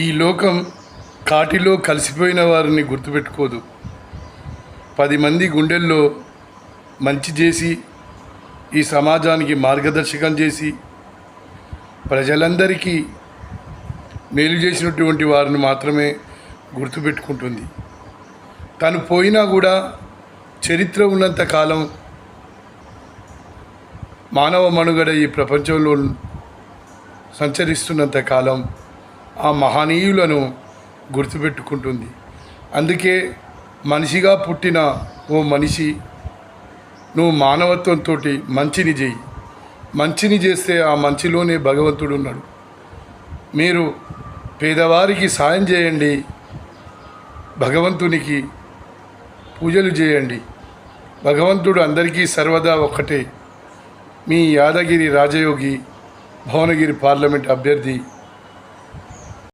ఈ లోకం కాటిలో కలిసిపోయిన వారిని గుర్తుపెట్టుకోదు. 10 మంది గుండెల్లో మంచి చేసి ఈ సమాజానికి మార్గదర్శకం చేసి ప్రజలందరికీ మేలు చేసినటువంటి వారిని మాత్రమే గుర్తుపెట్టుకుంటుంది. తను పోయినా కూడా చరిత్ర ఉన్నంత కాలం మానవ మనుగడ ఈ ప్రపంచంలో సంచరిస్తున్నంత కాలం ఆ మహనీయులను గుర్తుపెట్టుకుంటుంది. అందుకే మనిషిగా పుట్టిన ఓ మనిషి, నువ్వు మానవత్వంతో మంచిని చేయి. మంచిని చేస్తే ఆ మంచిలోనే భగవంతుడు ఉన్నాడు. మీరు పేదవారికి సాయం చేయండి, భగవంతునికి పూజలు చేయండి. భగవంతుడు అందరికీ సర్వదా ఒక్కటే. మీ యాదగిరి రాజయోగి, భువనగిరి పార్లమెంట్ అభ్యర్థి